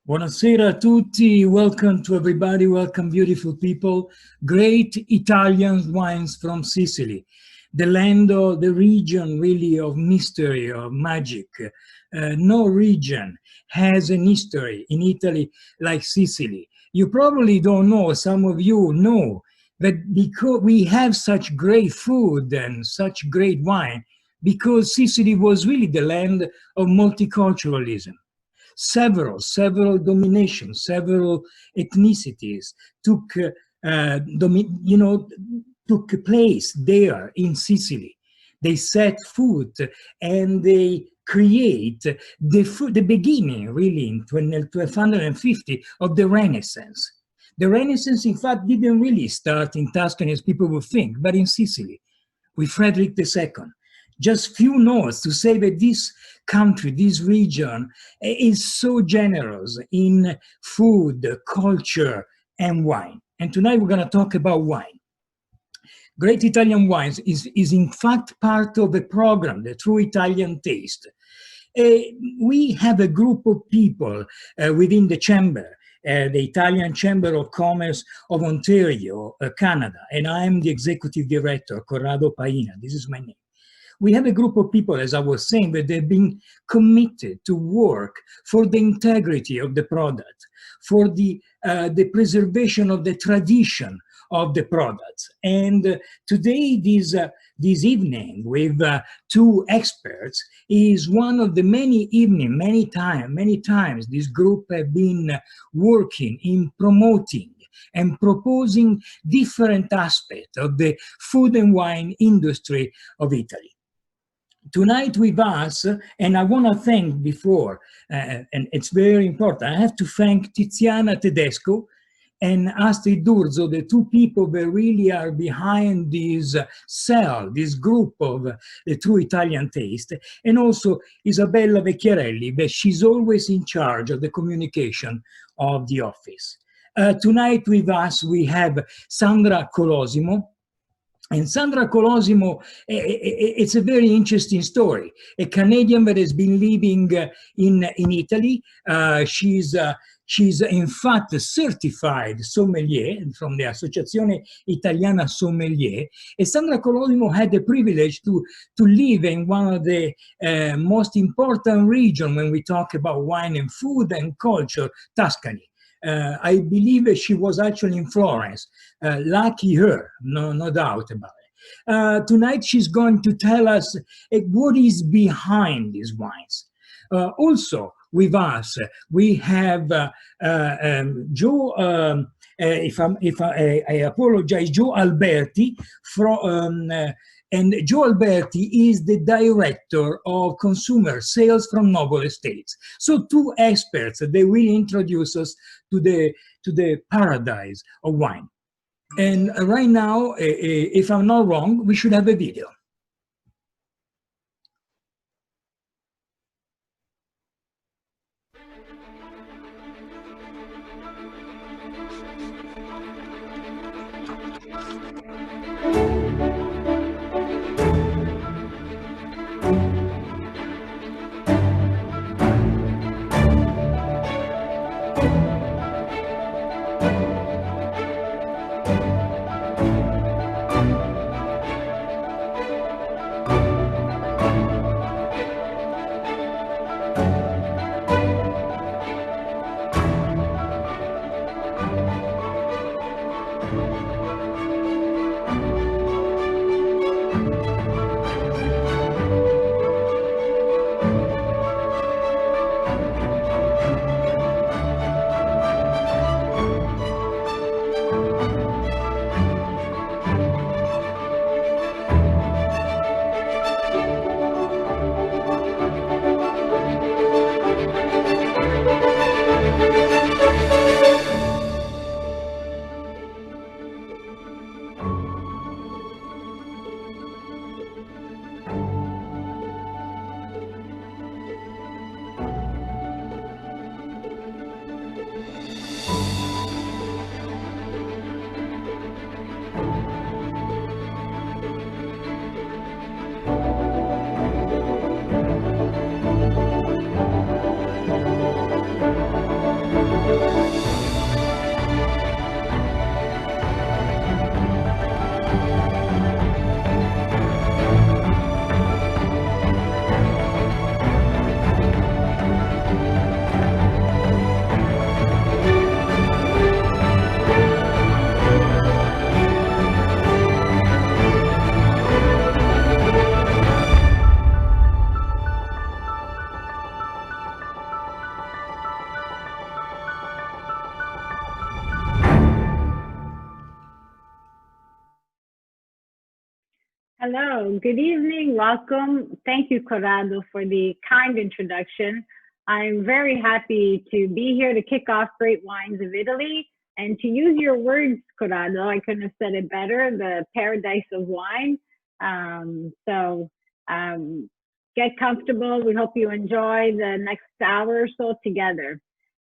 Buonasera a tutti, welcome to everybody, welcome beautiful people. Great Italian wines from Sicily, the land of the region really of mystery, of magic. No region has an history in Italy like Sicily. You probably don't know, some of you know, but because we have such great food and such great wine, because Sicily was really the land of multiculturalism. Several dominations, several ethnicities took took place there in Sicily. They set foot and they create the beginning, really, in 1250 of the Renaissance. The Renaissance, in fact, didn't really start in Tuscany as people would think, but in Sicily with Frederick II. Just few notes to say that this country, this region, is so generous in food, culture, and wine. And tonight we're going to talk about wine. Great Italian Wines is in fact part of a program, the True Italian Taste. We have a group of people within the chamber, the Italian Chamber of Commerce of Ontario, Canada, and I'm the executive director, Corrado Paina. This is my name. We have a group of people, as I was saying, that they've been committed to work for the integrity of the product, for the preservation of the tradition of the products. And today, this evening, with two experts, is one of the many evenings, many times, this group have been working in promoting and proposing different aspects of the food and wine industry of Italy. Tonight with us, and I want to thank before, and it's very important, I have to thank Tiziana Tedesco and Astrid Durzo, the two people that really are behind this cell, this group of the True Italian Taste, and also Isabella Vecchiarelli, that she's always in charge of the communication of the office. Tonight with us, we have Sandra Colosimo. And Sandra Colosimo, it's a very interesting story. A Canadian that has been living in Italy. She's in fact a certified sommelier from the Associazione Italiana Sommelier. And Sandra Colosimo had the privilege to live in one of the most important regions when we talk about wine and food and culture, Tuscany. I believe she was actually in Florence. Lucky her, no doubt about it. Tonight she's going to tell us what is behind these wines. Also with us, we have Joe, I apologize, Joe Alberti from and Joe Alberti is the director of consumer sales from Noble Estates. So two experts, they will introduce us to the paradise of wine. And right now, if I'm not wrong, we should have a video. Hello, good evening, welcome. Thank you, Corrado, for the kind introduction. I'm very happy to be here to kick off Great Wines of Italy and to use your words, Corrado. I couldn't have said it better, the paradise of wine. So get comfortable. We hope you enjoy the next hour or so together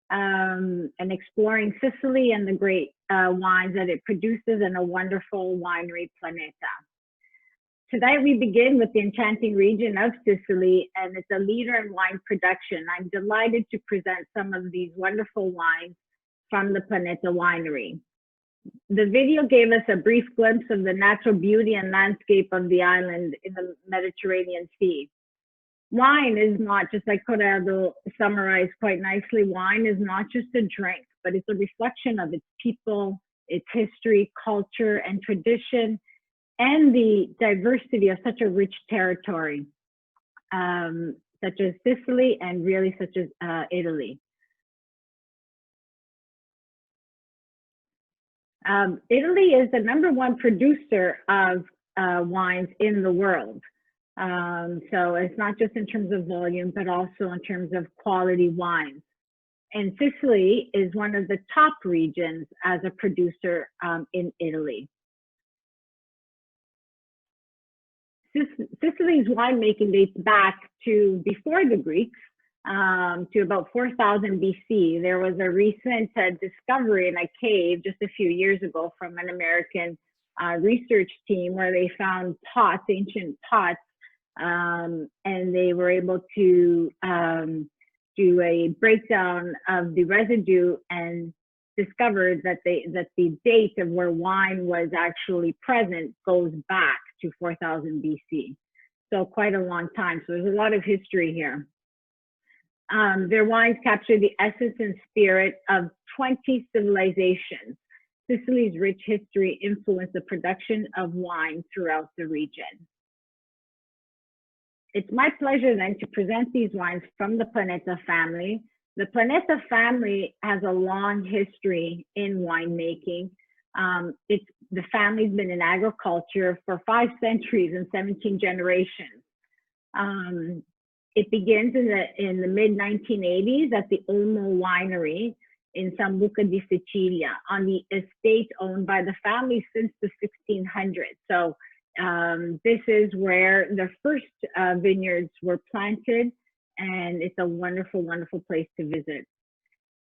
and exploring Sicily and the great wines that it produces in a wonderful winery, Planeta. Tonight we begin with the enchanting region of Sicily, and it's a leader in wine production. I'm delighted to present some of these wonderful wines from the Planeta Winery. The video gave us a brief glimpse of the natural beauty and landscape of the island in the Mediterranean Sea. Wine is not, just like Corrado summarized quite nicely, wine is not just a drink, but it's a reflection of its people, its history, culture, and tradition, and the diversity of such a rich territory, such as Sicily and really such as Italy. Italy is the #1 producer of wines in the world. So it's not just in terms of volume, but also in terms of quality wines. And Sicily is one of the top regions as a producer in Italy. Sicily's winemaking dates back to before the Greeks, to about 4000 BC. There was a recent discovery in a cave just a few years ago from an American research team where they found pots, ancient pots, and they were able to do a breakdown of the residue and discovered that the date of where wine was actually present goes back to 4000 BC. So quite a long time. So there's a lot of history here. Their wines capture the essence and spirit of 20 civilizations. Sicily's rich history influenced the production of wine throughout the region. It's my pleasure then to present these wines from the Planeta family. The Planeta family has a long history in winemaking. The family's been in agriculture for 5 centuries and 17 generations. It begins in the mid-1980s at the Olmo Winery in Sambuca di Sicilia on the estate owned by the family since the 1600s. So this is where the first vineyards were planted, and it's a wonderful, wonderful place to visit.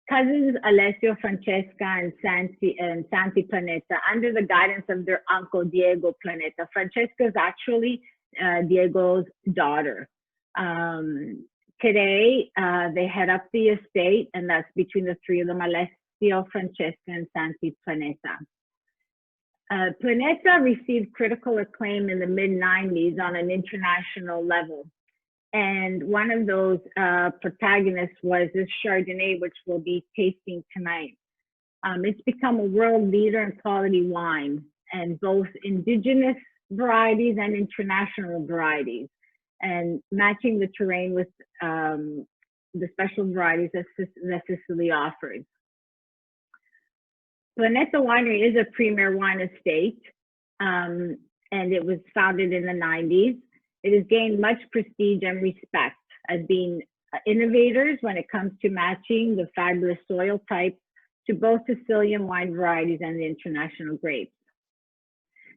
Cousins Alessio, Francesca, and Santi Planeta, under the guidance of their uncle Diego Planeta. Francesca is actually Diego's daughter. Today, they head up the estate, and that's between the 3 of them, Alessio, Francesca, and Santi Planeta. Planeta received critical acclaim in the mid-90s on an international level. And one of those protagonists was this Chardonnay, which we'll be tasting tonight. It's become a world leader in quality wine, and both indigenous varieties and international varieties, and matching the terrain with the special varieties that Sicily offers. Planeta Winery is a premier wine estate, and it was founded in the 90s. It has gained much prestige and respect as being innovators when it comes to matching the fabulous soil types to both Sicilian wine varieties and the international grapes.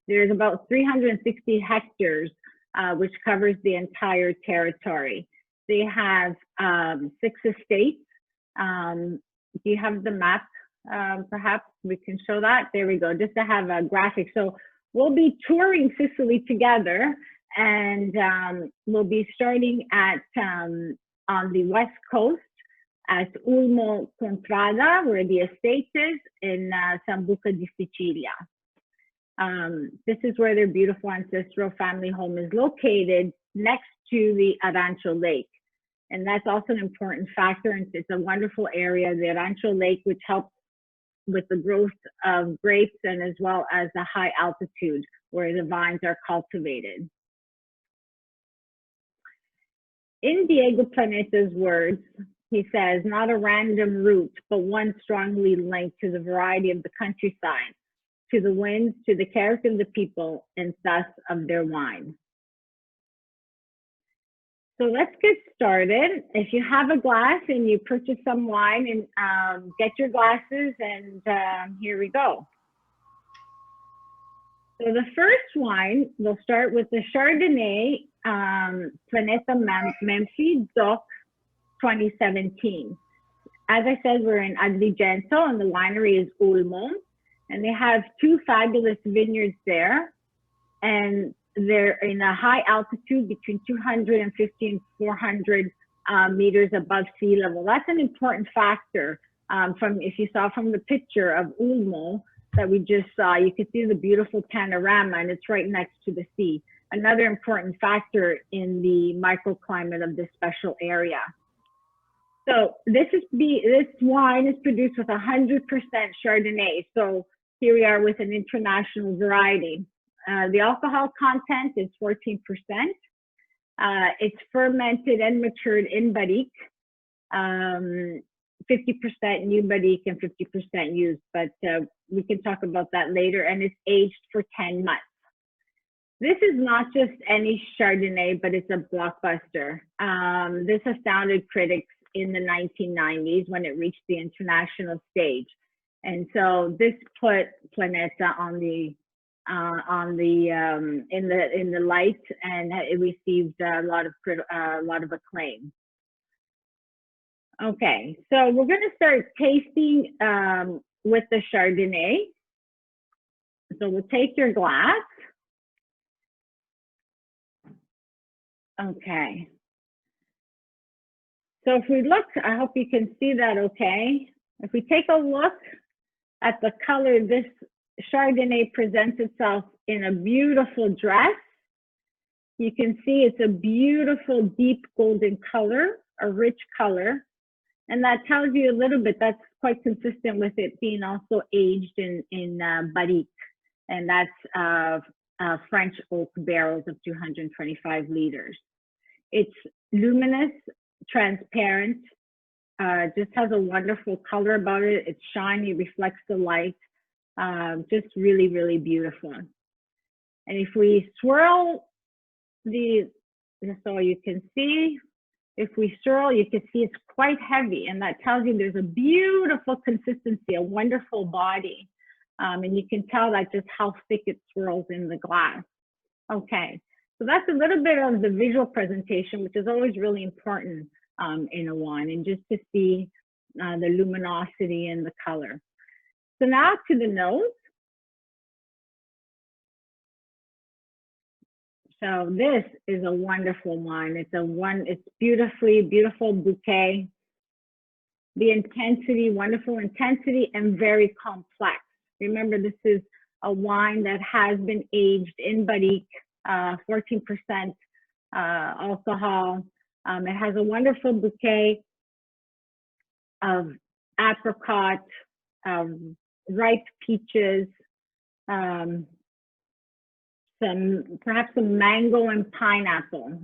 There's about 360 hectares, which covers the entire territory. They have 6 estates. Do you have the map? Perhaps we can show that. There we go, just to have a graphic. So we'll be touring Sicily together, and we'll be starting at on the west coast at Ulmo Contrada, where the estate is, in Sambuca di Sicilia. This is where their beautiful ancestral family home is located, next to the Arancio Lake. And that's also an important factor, and it's a wonderful area, the Arancio Lake, which helps with the growth of grapes and as well as the high altitude where the vines are cultivated. In Diego Planeta's words, he says, not a random route, but one strongly linked to the variety of the countryside. to the winds, to the character of the people, and thus of their wine. So let's get started. If you have a glass and you purchase some wine, and get your glasses, and here we go. So the first wine, we'll start with the Chardonnay Planeta Memphis Doc 2017. As I said, we're in Agrigento, and the winery is Ulmo, and they have two fabulous vineyards there, and they're in a high altitude between 250 and 400 meters above sea level. That's an important factor. If you saw from the picture of Ulmo that we just saw, you can see the beautiful panorama, and it's right next to the sea. Another important factor in the microclimate of this special area. So this wine is produced with 100% Chardonnay. So here we are with an international variety. The alcohol content is 14%. It's fermented and matured in barrique, 50% new barrique and 50% used, but we can talk about that later. And it's aged for 10 months. This is not just any Chardonnay, but it's a blockbuster. This astounded critics in the 1990s when it reached the international stage, and so this put Planeta in the light, and it received a lot of acclaim. Okay, so we're going to start tasting with the Chardonnay. So we'll take your glass. Okay. So if we look, I hope you can see that okay. If we take a look at the color, this Chardonnay presents itself in a beautiful dress. You can see it's a beautiful deep golden color, a rich color. And that tells you a little bit, that's quite consistent with it being also aged in barrique. And that's French oak barrels of 225 liters. It's luminous, transparent, just has a wonderful color about it. It's shiny, reflects the light, just really, really beautiful. And if we swirl so you can see, if we swirl, you can see it's quite heavy, and that tells you there's a beautiful consistency, a wonderful body. And you can tell that just how thick it swirls in the glass. Okay, so that's a little bit of the visual presentation, which is always really important in a wine, and just to see the luminosity and the color. So now to the nose. So this is a wonderful wine. It's beautiful bouquet. The intensity, wonderful intensity, and very complex. Remember, this is a wine that has been aged in barrique, 14% alcohol. It has a wonderful bouquet of apricot, ripe peaches, perhaps some mango and pineapple.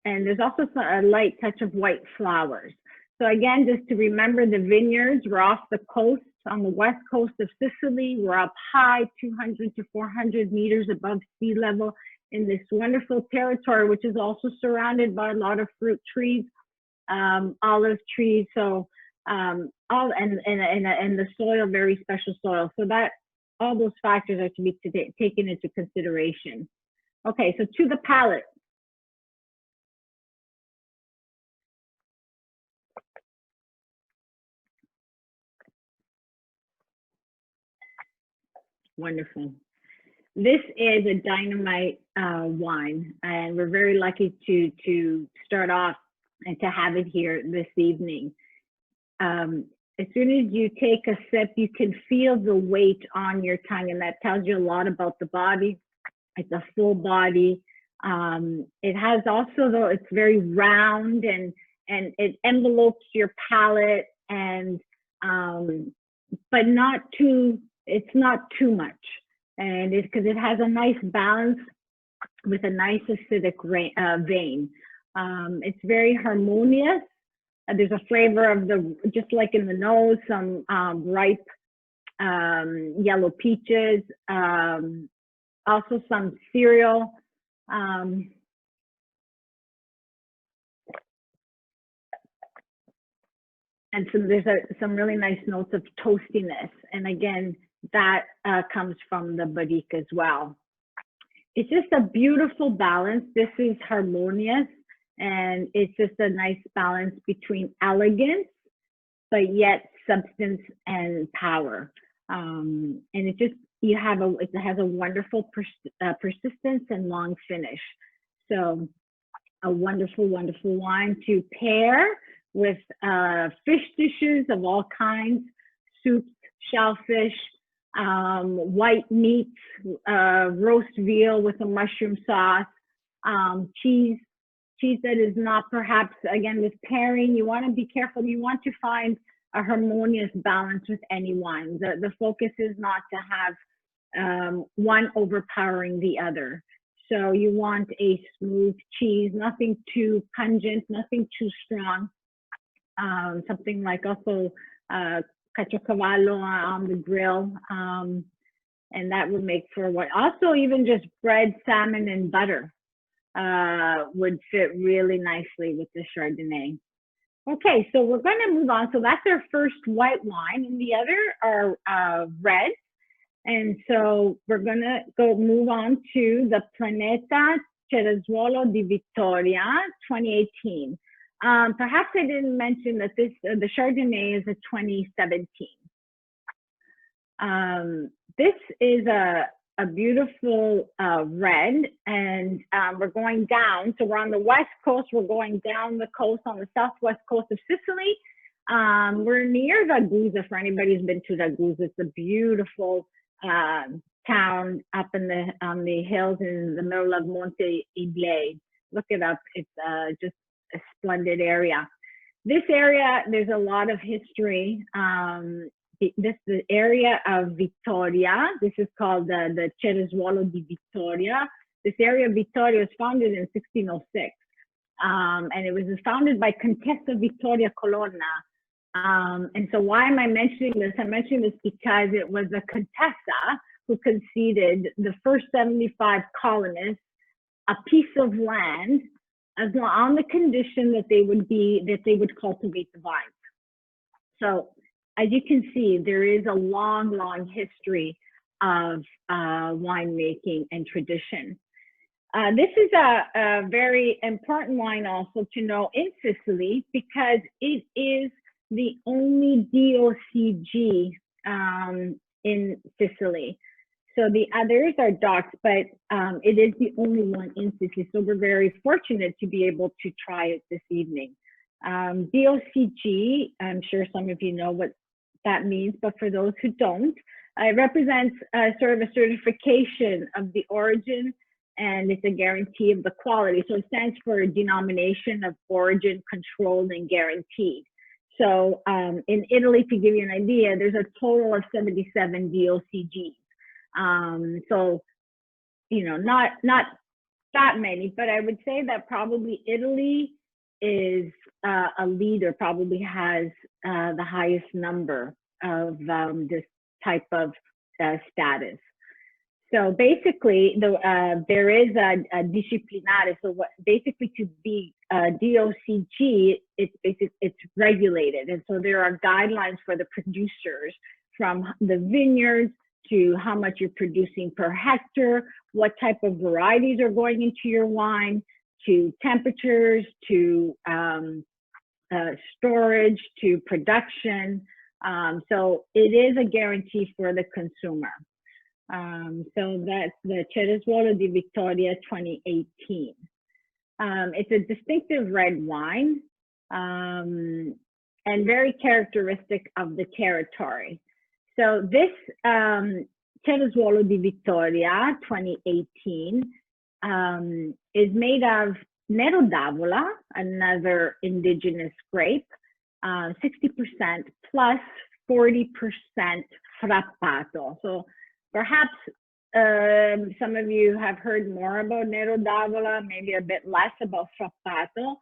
And there's also a light touch of white flowers. So again, just to remember the vineyards, we're off the coast, on the west coast of Sicily. We're up high, 200 to 400 meters above sea level in this wonderful territory, which is also surrounded by a lot of fruit trees, olive trees. So and the soil, very special soil. So that all those factors are to be taken into consideration. Okay, so to the palate. Wonderful. This is a dynamite wine, and we're very lucky to start off and to have it here this evening. As soon as you take a sip, you can feel the weight on your tongue, and that tells you a lot about the body. It's a full body. It has also, though, it's very round, and it envelopes your palate, and but not too. It's not too much, and it's because it has a nice balance with a nice acidic vein. It's very harmonious. There's a flavor of just like in the nose, some ripe yellow peaches, also some cereal. And so there's some really nice notes of toastiness. And again, that comes from the barrique as well. It's just a beautiful balance. This is harmonious, and it's just a nice balance between elegance, but yet substance and power. And it just, it has a wonderful persistence and long finish. So a wonderful, wonderful wine to pair with fish dishes of all kinds, soups, shellfish, white meats, roast veal with a mushroom sauce, cheese that is not perhaps, again, with pairing, you want to be careful. You want to find a harmonious balance with any wine. The focus is not to have one overpowering the other. So you want a smooth cheese, nothing too pungent, nothing too strong. Something like also caciocavallo on the grill, and that would make for what. Also, even just bread, salmon, and butter would fit really nicely with the Chardonnay. Okay, so we're going to move on. So that's our first white wine, and the other are red. And so we're going to move on to the Planeta Cerezuolo di Vittoria 2018. Perhaps I didn't mention that the Chardonnay is a 2017. This is a beautiful red, and we're going down. So we're on the west coast. We're going down the coast on the southwest coast of Sicily. We're near Ragusa. For anybody who's been to Ragusa, it's a beautiful town up on the hills in the middle of Monte Iblei. Look it up. It's just a splendid area. This area, there's a lot of history. The area of Vittoria, this is called the Cerezuolo di Vittoria. This area of Vittoria was founded in 1606. And it was founded by Contessa Vittoria Colonna. And so why am I mentioning this? I'm mentioning this because it was a Contessa who conceded the first 75 colonists a piece of land on the condition that they would cultivate the vines. So as you can see, there is a long, long history of winemaking and tradition. This is a very important wine also to know in Sicily, because it is the only DOCG in Sicily. So the others are DOCs, but it is the only one in Sicily. So we're very fortunate to be able to try it this evening. DOCG, I'm sure some of you know what that means, but for those who don't, it represents sort of a certification of the origin, and it's a guarantee of the quality. So it stands for Denomination of Origin Controlled and Guaranteed. So in Italy, to give you an idea, there's a total of 77 DOCGs. So, you know, not that many, but I would say that probably Italy is a leader, probably has the highest number of this type of status. So basically, there is a disciplinare. So basically to be DOCG, it's regulated, and so there are guidelines for the producers, from the vineyards to how much you're producing per hectare, what type of varieties are going into your wine, to temperatures, to storage, to production. So it is a guarantee for the consumer. So that's the Cerezuolo di Vittoria 2018. It's a distinctive red wine and very characteristic of the territory. So this Cerezuolo di Vittoria 2018 is made of Nero d'Avola, another indigenous grape, 60% plus 40% frappato. So perhaps some of you have heard more about Nero d'Avola, maybe a bit less about frappato,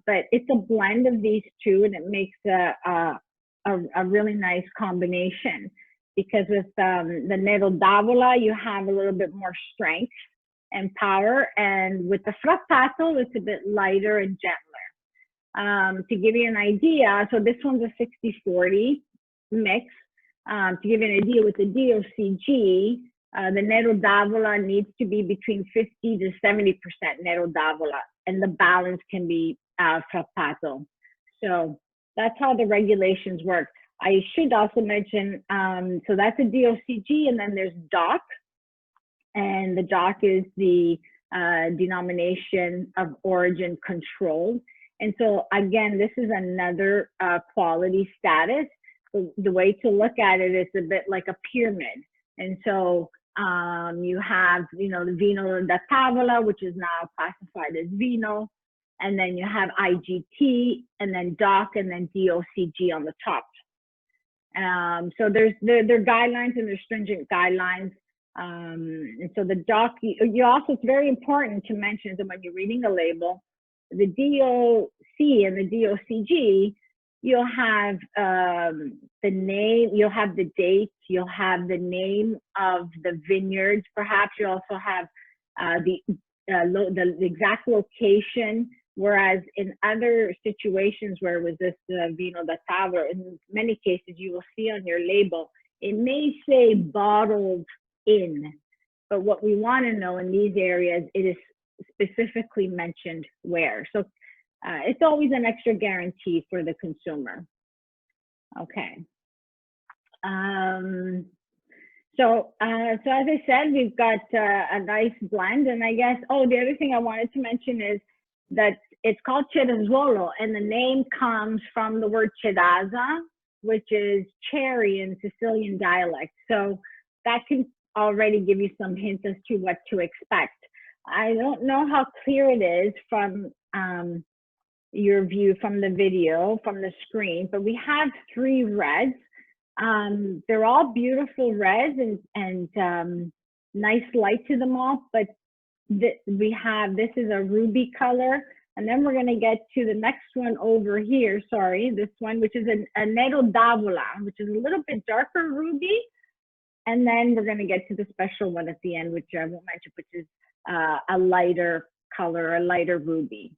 but it's a blend of these two, and it makes a really nice combination. because with the Nero d'Avola, you have a little bit more strength and power. And with the Frappato, it's a bit lighter and gentler. To give you an idea, so this one's a 60-40 mix. To give you an idea, with the DOCG, the Nero d'Avola needs to be between 50 to 70% Nero d'Avola, and the balance can be Frappato. So that's how the regulations work. I should also mention, so that's a DOCG, and then there's DOC, and the DOC is the denomination of origin controlled. And so again, this is another quality status. So the way to look at it is a bit like a pyramid. And so you have, you know, the Vino da Tavola, which is now classified as Vino, and then you have IGT, and then DOC, and then DOCG on the top. So there are guidelines, and there's stringent guidelines. And so the DOC, you also, it's very important to mention that when you're reading a label, the DOC and the DOCG, you'll have the name, you'll have the date, you'll have the name of the vineyards. Perhaps you also have the exact location. Whereas in other situations where it was this Vino da Tavola, in many cases you will see on your label, it may say bottled in, but what we want to know in these areas, it is specifically mentioned where. So it's always an extra guarantee for the consumer. Okay. So as I said, we've got a nice blend, and I guess, oh, the other thing I wanted to mention is that it's called Cedazuolo, and the name comes from the word cedaza, which is cherry in Sicilian dialect. So that can already give you some hints as to what to expect. I don't know how clear it is from your view from the video, from the screen, but we have 3 reds. They're all beautiful reds and nice light to them all, but we have, this is a ruby color, and then we're going to get to the next one over here, sorry, this one, which is a Nero d'Avola, which is a little bit darker ruby, and then we're going to get to the special one at the end, which I won't mention, which is a lighter color, a lighter ruby.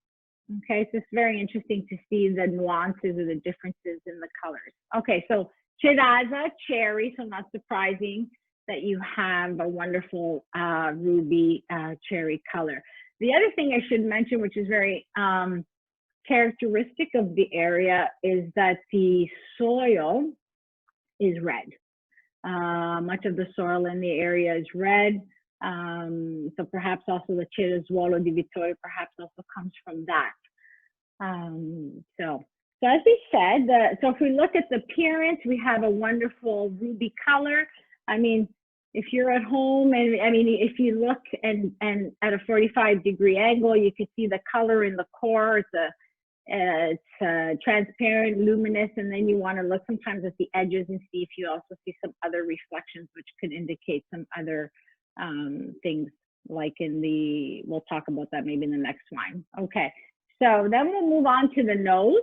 Okay, so it's very interesting to see the nuances or the differences in the colors. Okay, so Cedaza, cherry, so not surprising that you have a wonderful ruby cherry color. The other thing I should mention, which is very characteristic of the area, is that the soil is red. Much of the soil in the area is red. So perhaps also the Cedazuolo di Vittorio perhaps also comes from that. So as we said, so if we look at the appearance, we have a wonderful ruby color. I mean, if you're at home, and I mean, if you look and at a 45-degree angle, you can see the color in the core. It's transparent, luminous, and then you want to look sometimes at the edges and see if you also see some other reflections, which could indicate some other things, like in the, we'll talk about that maybe in the next one. Okay, so then we'll move on to the nose.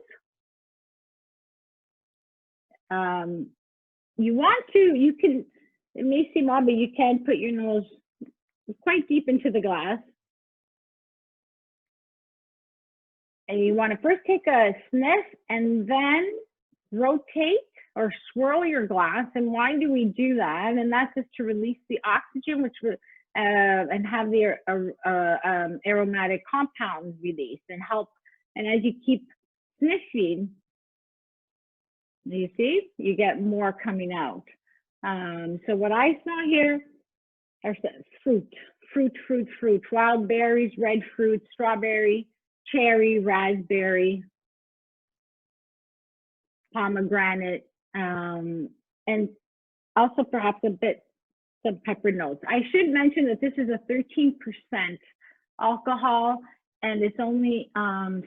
You want to, you can, it may seem odd, but you can put your nose quite deep into the glass. And you want to first take a sniff and then rotate or swirl your glass. And why do we do that? And that's just to release the oxygen, which and have the aromatic compounds released and help. And as you keep sniffing, you see, you get more coming out. So what I saw here are fruit, wild berries, red fruit, strawberry, cherry, raspberry, pomegranate, and also perhaps a bit some pepper notes. I should mention that this is a 13% alcohol, and it's only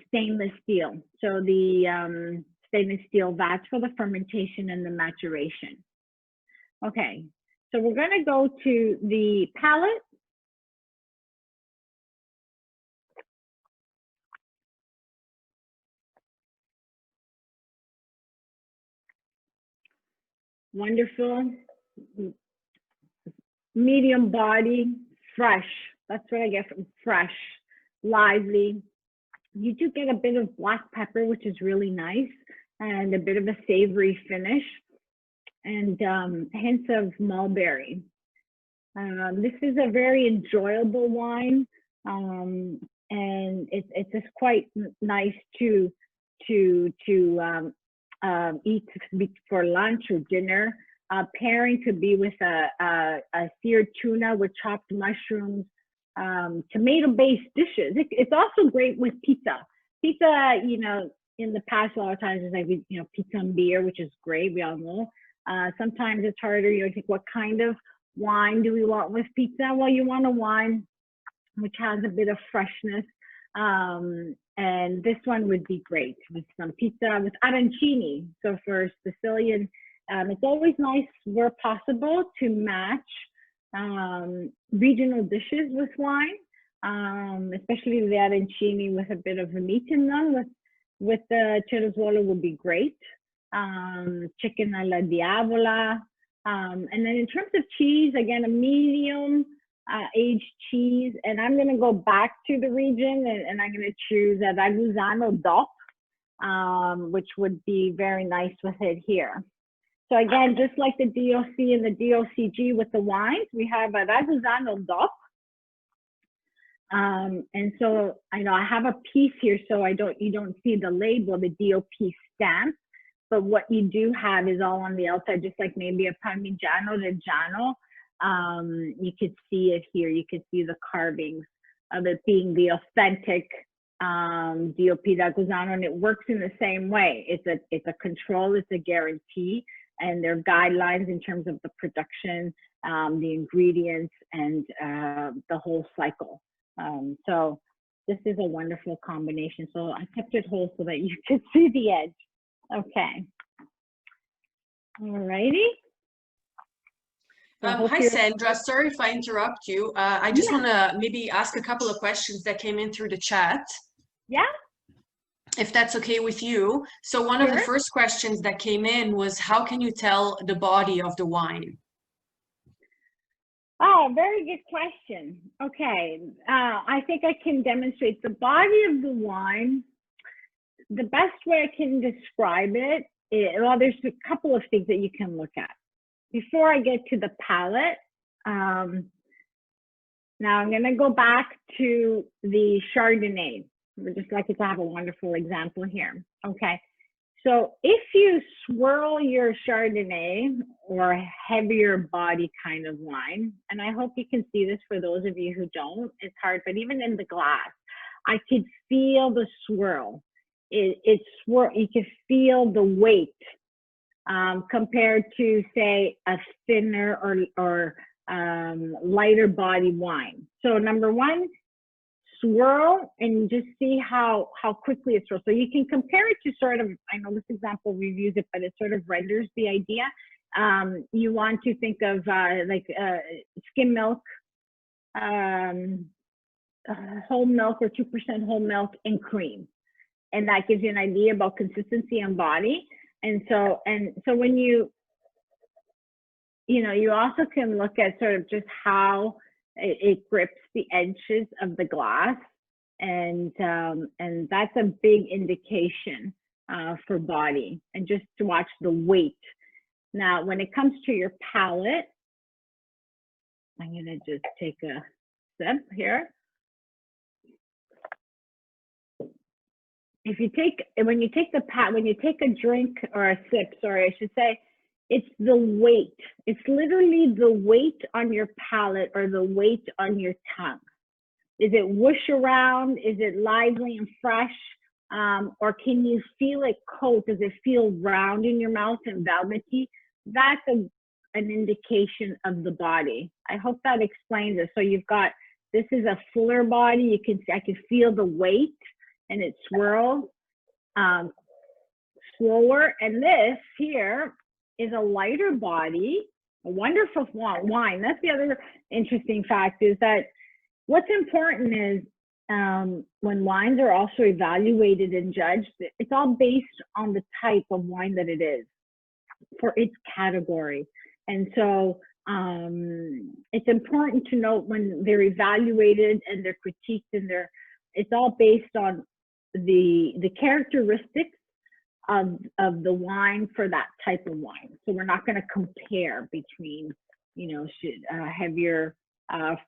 stainless steel. So the stainless steel vats for the fermentation and the maturation. Okay, so we're going to go to the palate. Wonderful, medium body, fresh. That's what I get from fresh, lively. You do get a bit of black pepper, which is really nice, and a bit of a savory finish, and hints of mulberry. This is a very enjoyable wine, and it's just quite nice to eat for lunch or dinner. Pairing could be with a seared tuna with chopped mushrooms, tomato-based dishes. It's also great with pizza. Pizza, you know, in the past, a lot of times it's like, you know, pizza and beer, which is great, we all know. Sometimes it's harder, you know, think what kind of wine do we want with pizza? Well, you want a wine which has a bit of freshness. And this one would be great with some pizza with arancini. So for Sicilian, it's always nice where possible to match regional dishes with wine, especially the arancini with a bit of meat in them. With the chirozzuolo would be great. Chicken alla diavola. And then in terms of cheese, again, a medium aged cheese. And I'm going to go back to the region, and I'm going to choose a Ragusano DOP, which would be very nice with it here. So again, just like the DOC and the DOCG with the wines, we have a Ragusano DOP. And so I know I have a piece here, so you don't see the label, the DOP stamp, but what you do have is all on the outside, just like maybe a Parmigiano Reggiano. You could see it here. You could see the carvings of it being the authentic DOP Ragusano, and it works in the same way. It's a control, it's a guarantee, and there are guidelines in terms of the production, the ingredients, and the whole cycle. So this is a wonderful combination. So I kept it whole so that you could see the edge. Okay. All righty. Hi, Sandra. Sorry if I interrupt you. I just want to maybe ask a couple of questions that came in through the chat. Yeah. If that's okay with you. So one of the first questions that came in was, how can you tell the body of the wine? Oh, very good question. Okay. I think I can demonstrate the body of the wine. The best way I can describe it is, well, there's a couple of things that you can look at. Before I get to the palate, now I'm going to go back to the Chardonnay. We're just lucky to have a wonderful example here. Okay. So if you swirl your Chardonnay or a heavier body kind of wine, and I hope you can see this for those of you who don't, it's hard, but even in the glass, I could feel the swirl. It swirl, you could feel the weight compared to, say, a thinner or lighter body wine. So number one, swirl and just see how quickly it swirls. So you can compare it to sort of, I know this example we've used it, but it sort of renders the idea. You want to think of like skim milk, whole milk or 2% whole milk and cream. And that gives you an idea about consistency and body. And so when you know, you also can look at sort of just how it grips the edges of the glass, and that's a big indication for body, and just to watch the weight. Now, when it comes to your palate, I'm gonna just take a sip here. When you take a drink or a sip, sorry, I should say, it's the weight. It's literally the weight on your palate or the weight on your tongue. Is it whoosh around? Is it lively and fresh? Or can you feel it coat? Does it feel round in your mouth and velvety? That's an indication of the body. I hope that explains it. So you've got, this is a fuller body. I can feel the weight, and it swirls slower. And this here is a lighter body, a wonderful wine. That's the other interesting fact, is that what's important is when wines are also evaluated and judged, it's all based on the type of wine that it is for its category. And so it's important to note when they're evaluated and they're critiqued, and it's all based on the characteristics of the wine for that type of wine. So we're not going to compare between, heavier,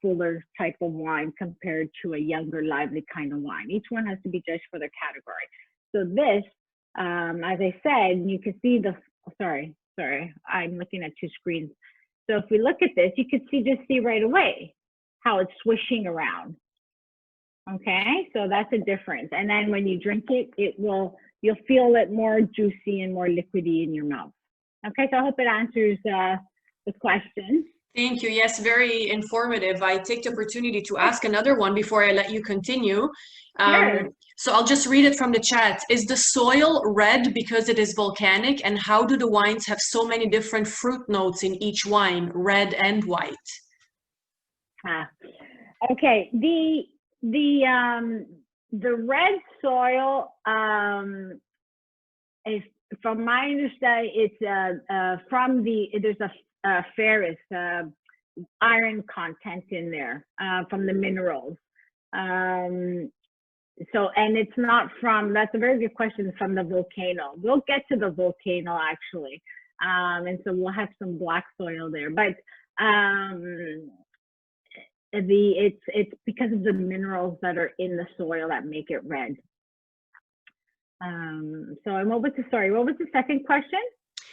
fuller type of wine compared to a younger, lively kind of wine. Each one has to be judged for their category. So this, as I said, you can see sorry, I'm looking at two screens. So if we look at this, you can just see right away how it's swishing around. Okay, so that's a difference. And then when you drink it, you'll feel it more juicy and more liquidy in your mouth. Okay, so I hope it answers the question. Thank you. Yes, very informative. I take the opportunity to ask another one before I let you continue. Sure. So I'll just read it from the chat. Is the soil red because it is volcanic? And how do the wines have so many different fruit notes in each wine, red and white? Okay, the red soil is, from my understanding, it's there's a ferrous iron content in there from the minerals. So, and it's not from, that's a very good question, from the volcano. We'll get to the volcano actually. And so we'll have some black soil there, but it's because of the minerals that are in the soil that make it red. So, and what was the second question?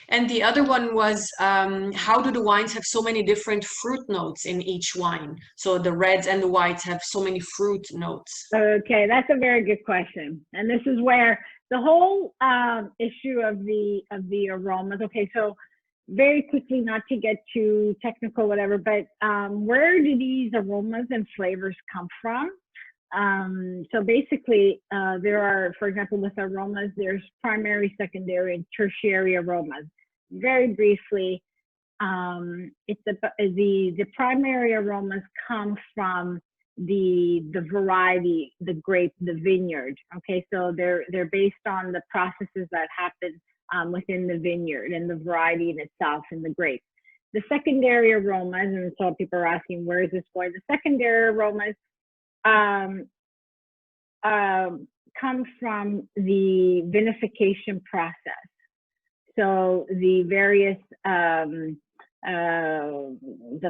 And the other one was, how do the wines have so many different fruit notes in each wine? So the reds and the whites have so many fruit notes. Okay, that's a very good question. And this is where the whole issue of the aromas. Okay, so very quickly, not to get too technical, whatever, but where do these aromas and flavors come from? So basically, there are, for example, with aromas, there's primary, secondary, and tertiary aromas. Very briefly, it's the primary aromas come from the variety, the grape, the vineyard. Okay, so they're based on the processes that happen within the vineyard and the variety in itself and the grape. The secondary aromas, and so people are asking, where is this going? The secondary aromas come from the vinification process. So the various, the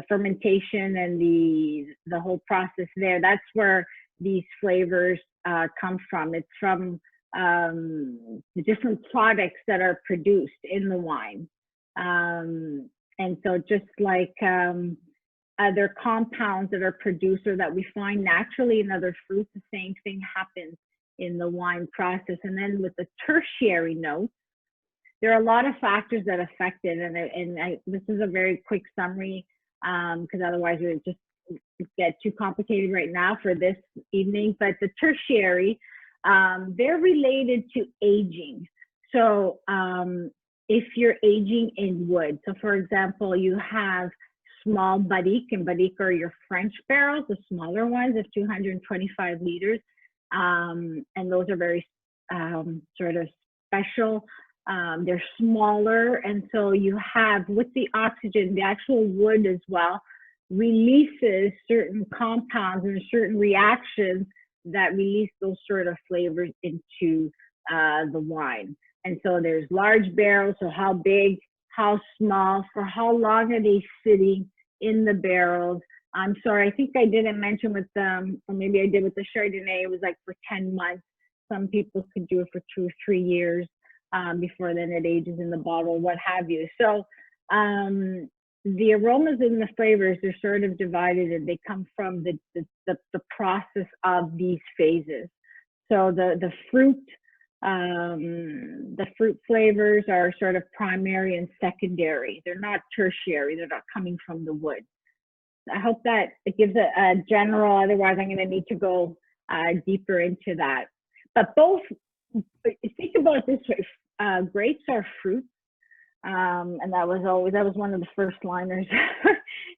fermentation and the whole process there, that's where these flavors come from. It's from the different products that are produced in the wine. And so just like other compounds that are produced or that we find naturally in other fruits, the same thing happens in the wine process. And then with the tertiary notes, there are a lot of factors that affect it. And this is a very quick summary, because otherwise it would just get too complicated right now for this evening. But the tertiary, they're related to aging. So if you're aging in wood, so for example, you have small barrique, and barrique are your French barrels, the smaller ones of 225 liters. And those are very sort of special. They're smaller, and so you have, with the oxygen, the actual wood as well releases certain compounds and certain reactions that release those sort of flavors into the wine. And so there's large barrels, so how big, how small, for how long are they sitting in the barrels. I'm sorry, I think I didn't mention with them, or maybe I did with the Chardonnay, it was like for 10 months. Some people could do it for 2 or 3 years. Before then it ages in the bottle, what have you. So the aromas and the flavors are sort of divided, and they come from the process of these phases. So the fruit flavors are sort of primary and secondary. They're not tertiary. They're not coming from the wood. I hope that it gives a general, otherwise I'm going to need to go deeper into that. But both, think about it this way, grapes are fruit, and that was one of the first liners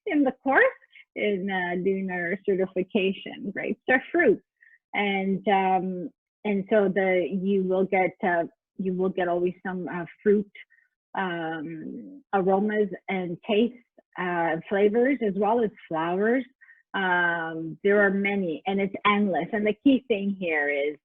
in the course in doing our certification. Grapes are fruit, and so you will get always some fruit aromas and taste, flavors, as well as flowers. There are many, and it's endless. And the key thing here is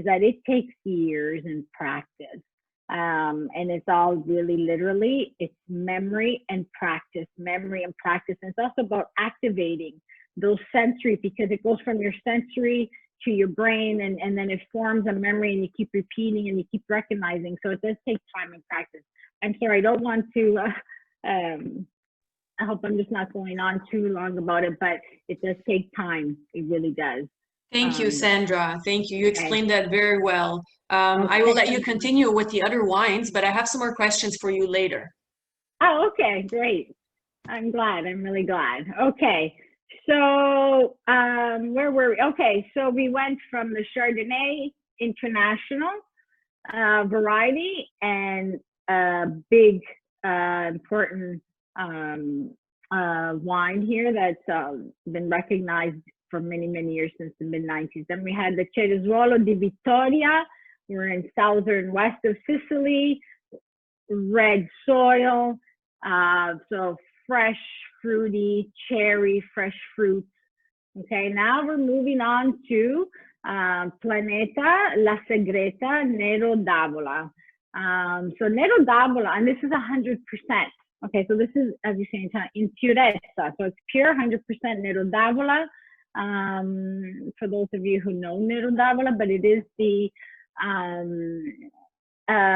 that it takes years and practice. And it's all really literally, it's memory and practice, memory and practice. And it's also about activating those sensory, because it goes from your sensory to your brain, and then it forms a memory, and you keep repeating and you keep recognizing. So it does take time and practice. I'm sorry, I don't want to, I hope I'm just not going on too long about it, but it does take time. It really does. Thank you, Sandra. Thank you. You explained that very well. I will let you continue with the other wines, but I have some more questions for you later. Oh, okay, great. I'm glad. I'm really glad. Okay, so where were we? Okay, so we went from the Chardonnay International variety, and big, important wine here that's been recognized for many, many years, since the mid-90s. Then we had the Cerezuolo di Vittoria. We're in southern west of Sicily, red soil, so fresh, fruity, cherry, fresh fruits. Okay, now we're moving on to Planeta, La Segreta, Nero d'Avola. So Nero d'Avola, and this is 100%. Okay, so this is, as you say in purezza, so it's pure 100% Nero d'Avola. For those of you who know Nero d'Avola, but it is the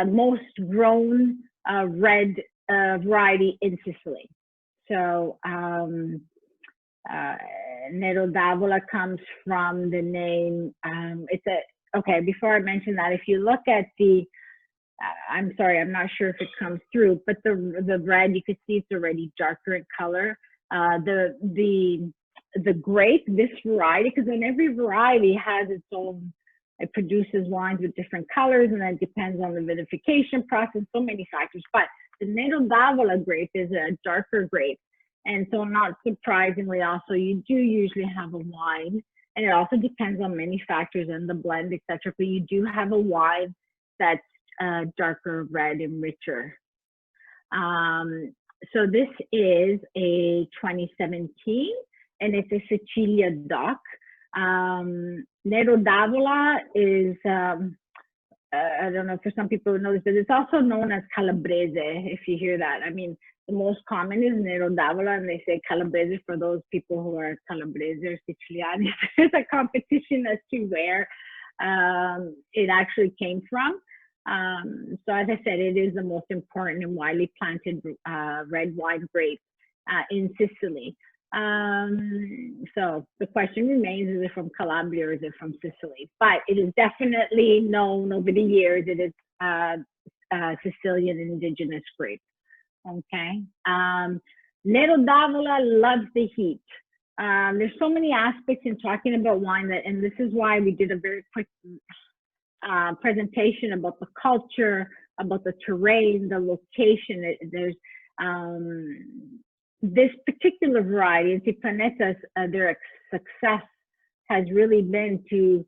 most grown red variety in Sicily. So Nero d'Avola comes from the name, okay, before I mention that, if you look at the, I'm sorry, I'm not sure if it comes through, but the red, you can see it's already darker in color. The grape, this variety, because then every variety has its own, it produces wines with different colors, and then it depends on the vinification process, so many factors. But the Nero d'Avola grape is a darker grape. And so not surprisingly, also, you do usually have a wine, and it also depends on many factors and the blend, etc. But you do have a wine that's darker red and richer. So this is a 2017, and it's a Sicilia DOC. Nero d'Avola is, I don't know, for some people who know this, but it's also known as Calabrese, if you hear that. I mean, the most common is Nero d'Avola, and they say Calabrese for those people who are Calabrese or Siciliani. There's a competition as to where it actually came from. So as I said, it is the most important and widely planted red wine grape in Sicily. So the question remains, is it from Calabria or is it from Sicily? But it is definitely known over the years it is Sicilian indigenous grape. Okay. Nero d'Avola loves the heat. There's so many aspects in talking about wine that, and this is why we did a very quick presentation about the culture, about the terrain, the location. There's this particular variety, Planeta's, their success has really been to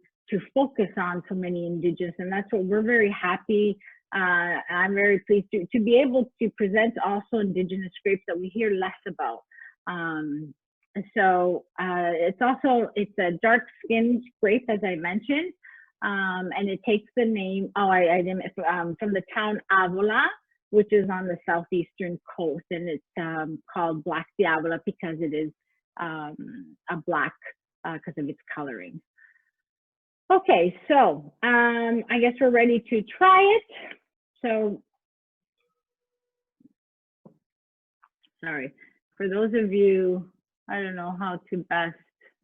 focus on so many indigenous, and that's what we're very happy. I'm very pleased to be able to present also indigenous grapes that we hear less about. So it's a dark-skinned grape, as I mentioned, and it takes the name, from the town Avola, which is on the southeastern coast, and it's called Black Diavola because it is a black because of its coloring. Okay, so I guess we're ready to try it. So, sorry, for those of you, I don't know how to best,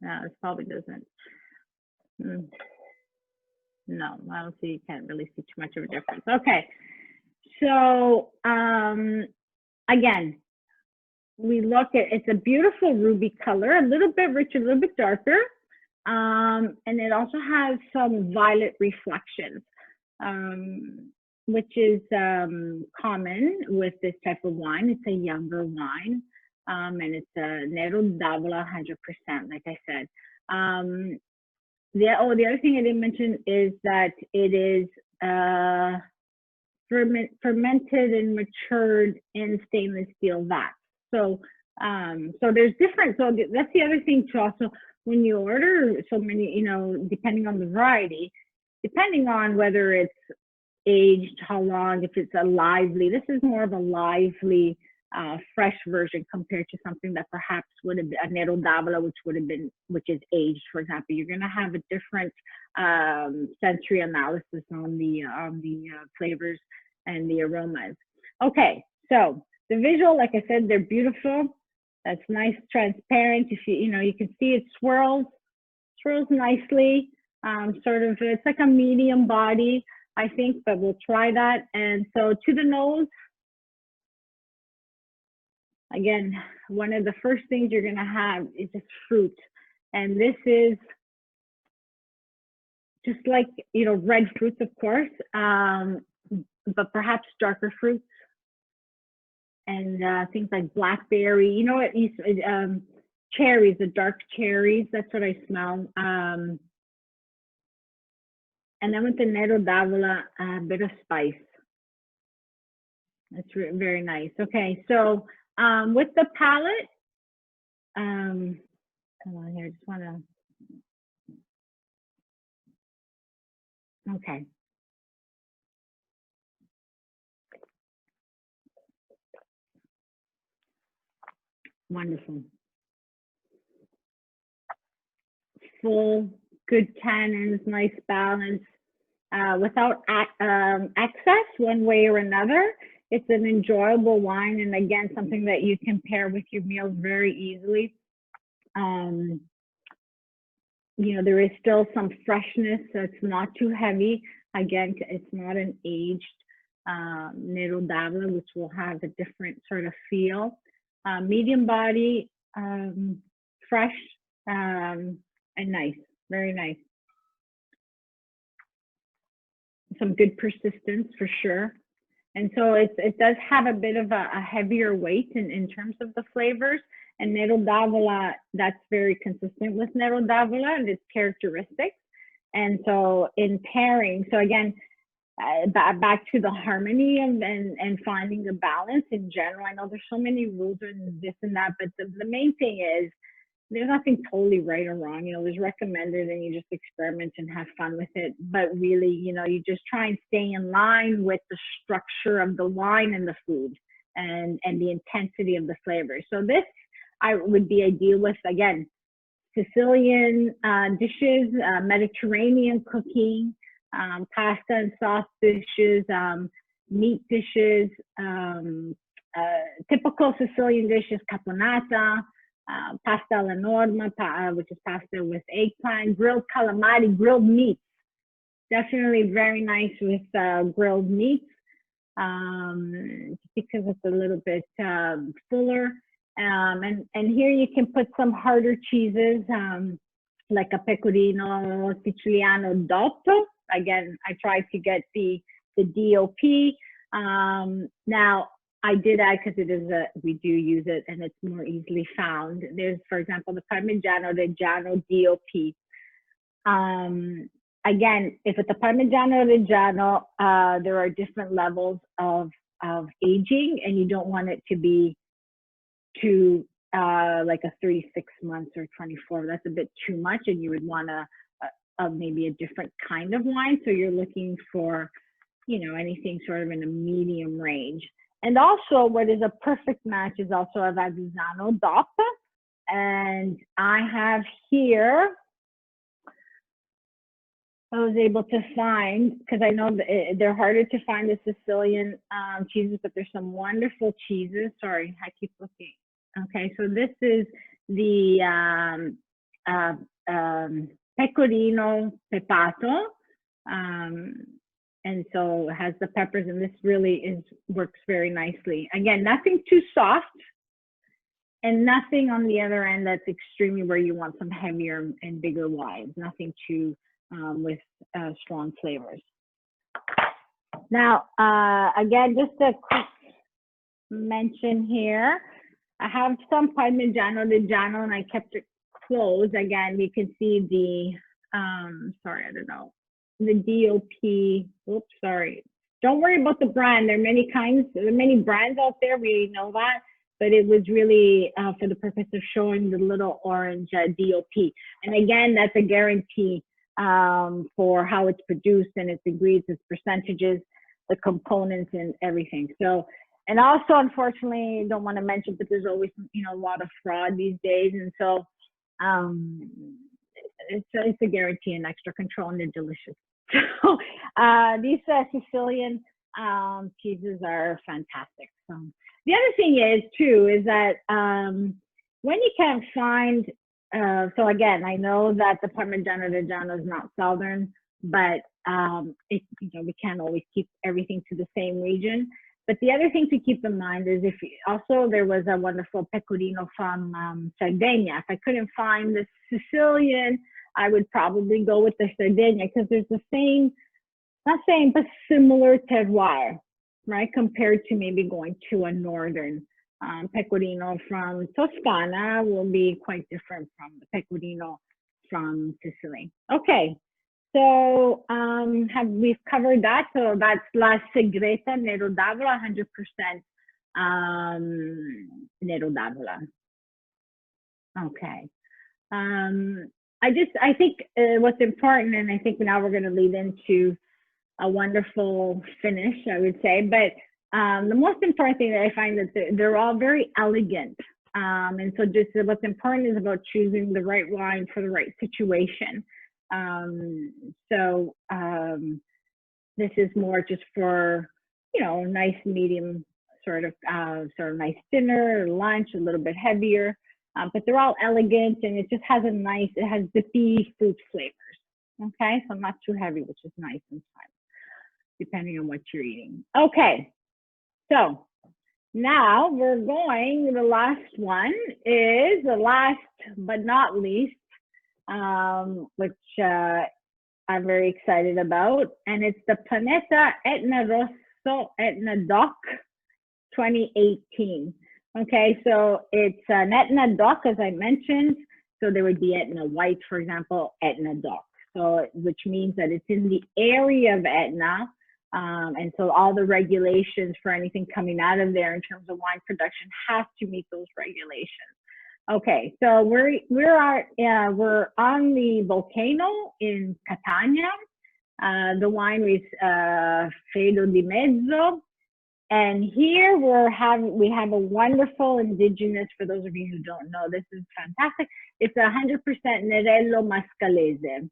no, this probably doesn't. No, I don't see, you can't really see too much of a difference. Okay, so again, we look at, it's a beautiful ruby color, a little bit richer, a little bit darker, and it also has some violet reflections, which is common with this type of wine. It's a younger wine, and it's a Nero d'Avola 100%, like I said. The other thing I didn't mention is that it is fermented and matured in stainless steel vats. So, so there's different. So that's the other thing too. Also, when you order so many, you know, depending on the variety, depending on whether it's aged, how long, if it's a lively. This is more of a lively, fresh version compared to something that perhaps would have been a Nero d'Avola, which is aged. For example, you're going to have a different sensory analysis on the flavors and the aromas. Okay, so the visual, like I said, they're beautiful. That's nice, transparent. If you know, you can see it swirls nicely. Sort of, it's like a medium body, I think, but we'll try that. And so to the nose, again, one of the first things you're gonna have is just fruit. And this is just like, you know, red fruits, of course, but perhaps darker fruits. And things like blackberry, you know what, cherries, the dark cherries, that's what I smell. And then with the Nero d'Avola, a bit of spice. That's very nice. Okay, so with the palette, come on here, I just wanna, okay. Wonderful. Full, good tannins, nice balance, without excess one way or another. It's an enjoyable wine, and again, something that you can pair with your meals very easily. You know, there is still some freshness, so it's not too heavy. Again, it's not an aged Nero d'Avola, which will have a different sort of feel. Medium body, fresh, and nice, very nice. Some good persistence for sure. And so it does have a bit of a heavier weight in terms of the flavors. And Nero d'Avola, that's very consistent with Nero d'Avola and its characteristics. And so in pairing, so again, back to the harmony and finding the balance in general. I know there's so many rules and this and that, but the main thing is there's nothing totally right or wrong. You know, there's recommended and you just experiment and have fun with it. But really, you know, you just try and stay in line with the structure of the wine and the food and the intensity of the flavor. So this I would be ideal with, again, Sicilian dishes, Mediterranean cooking, pasta and sauce dishes, meat dishes, typical Sicilian dishes, caponata, pasta alla norma, which is pasta with eggplant, grilled calamari, grilled meats. Definitely very nice with grilled meats because it's a little bit fuller. And here you can put some harder cheeses like a pecorino siciliano dotto. Again, I tried to get the DOP. Now, I did add, because it is we do use it and it's more easily found. There's, for example, the Parmigiano Reggiano DOP. Again, if it's a Parmigiano Reggiano, there are different levels of aging, and you don't want it to be too like a 36 months or 24. That's a bit too much, and you would want maybe a different kind of wine. So you're looking for, you know, anything sort of in a medium range. And also, what is a perfect match is also a Vaguisano DOP. And I have here, I was able to find, because I know they're harder to find the Sicilian cheeses, but there's some wonderful cheeses. Sorry, I keep looking. Okay, so this is the pecorino pepato. And so it has the peppers, and this really works very nicely. Again, nothing too soft, and nothing on the other end that's extremely where you want some heavier and bigger wines. Nothing too with strong flavors. Now, again, just a quick mention here. I have some Parmigiano Reggiano, and I kept it closed. Again, you can see the, sorry, I don't know, the DOP, oops, sorry, Don't worry about the brand. There are many kinds, there are many brands out there. We know that, but it was really for the purpose of showing the little orange DOP. And again, that's a guarantee for how it's produced and its ingredients, its percentages, the components, and everything. So, and also, unfortunately, don't want to mention, but there's always, you know, a lot of fraud these days, and so it's a guarantee and extra control, and they're delicious. So these Sicilian cheeses are fantastic. So the other thing is too is that when you can't find, so again, I know that the Parmigiano Reggiano is not southern, but you know, we can't always keep everything to the same region. But the other thing to keep in mind is if also there was a wonderful pecorino from Sardinia. If I couldn't find the Sicilian, I would probably go with the Sardinia because there's the same, not same, but similar terroir, right? Compared to maybe going to a northern pecorino from Toscana will be quite different from the pecorino from Sicily. Okay. So we've covered that. So that's La Segreta Nero d'Avola, 100% Nero d'Avola. Okay. I think what's important, and I think now we're going to lead into a wonderful finish, I would say. But the most important thing that I find that they're all very elegant. And so just what's important is about choosing the right wine for the right situation. This is more just for, you know, nice medium sort of nice dinner, lunch, a little bit heavier, but they're all elegant, and it just has it has dippy fruit flavors. Okay, so not too heavy, which is nice sometimes, depending on what you're eating. Okay, so now the last one is the last but not least, which I'm very excited about, and it's the Planeta Etna Rosso Etna Doc 2018. Okay, so it's an Etna Doc, as I mentioned. So there would be Etna White, for example, Etna Doc. So which means that it's in the area of Etna, and so all the regulations for anything coming out of there in terms of wine production has to meet those regulations. Okay, so we're on the volcano in Catania. The winery is Fredo di Mezzo, and here we have a wonderful indigenous. For those of you who don't know, this is fantastic. It's 100% Nerello Mascalese.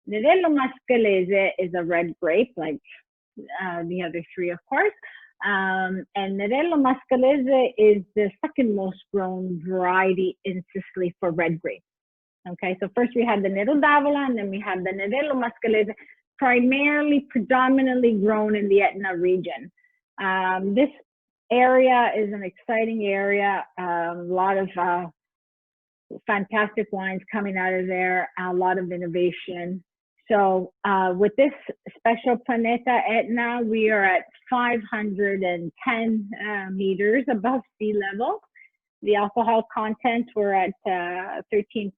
Nerello Mascalese is a red grape, like the other three, of course. And Nerello Mascalese is the second most grown variety in Sicily for red grapes. Okay, so first we have the Nero d'Avola, and then we have the Nerello Mascalese, predominantly grown in the Etna region. This area is an exciting area, a lot of fantastic wines coming out of there, a lot of innovation. So with this special Planeta Etna, we are at 510 meters above sea level. The alcohol content, we're at 13%.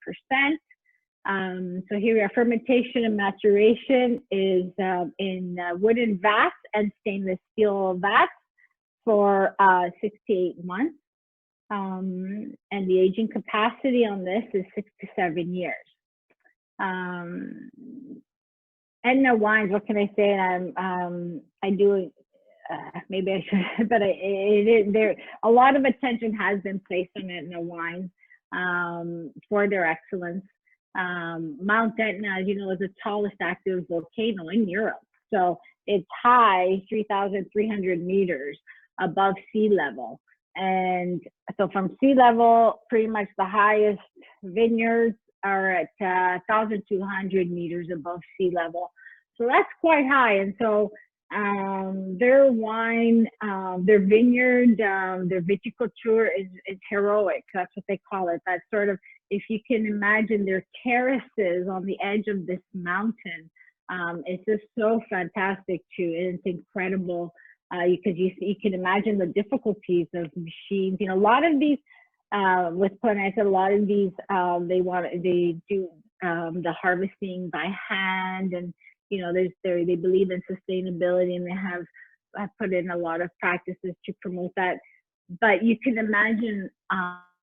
So here we are, fermentation and maturation is in wooden vats and stainless steel vats for 6 to 8 months. And the aging capacity on this is 6 to 7 years. Etna wines, what can I say? I do, maybe I should, but there a lot of attention has been placed on Etna wines for their excellence. Mount Etna, as you know, is the tallest active volcano in Europe. So it's high, 3,300 meters above sea level. And so from sea level, pretty much the highest vineyards are at 1,200 meters above sea level. So that's quite high. And so their wine, their vineyard, their viticulture is heroic. That's what they call it. That's sort of, if you can imagine their terraces on the edge of this mountain, it's just so fantastic too. And it's incredible because you can imagine the difficulties of machines. You know, a lot of these, with Planeta, a lot of these, they do the harvesting by hand, and you know, they believe in sustainability, and they have put in a lot of practices to promote that. But you can imagine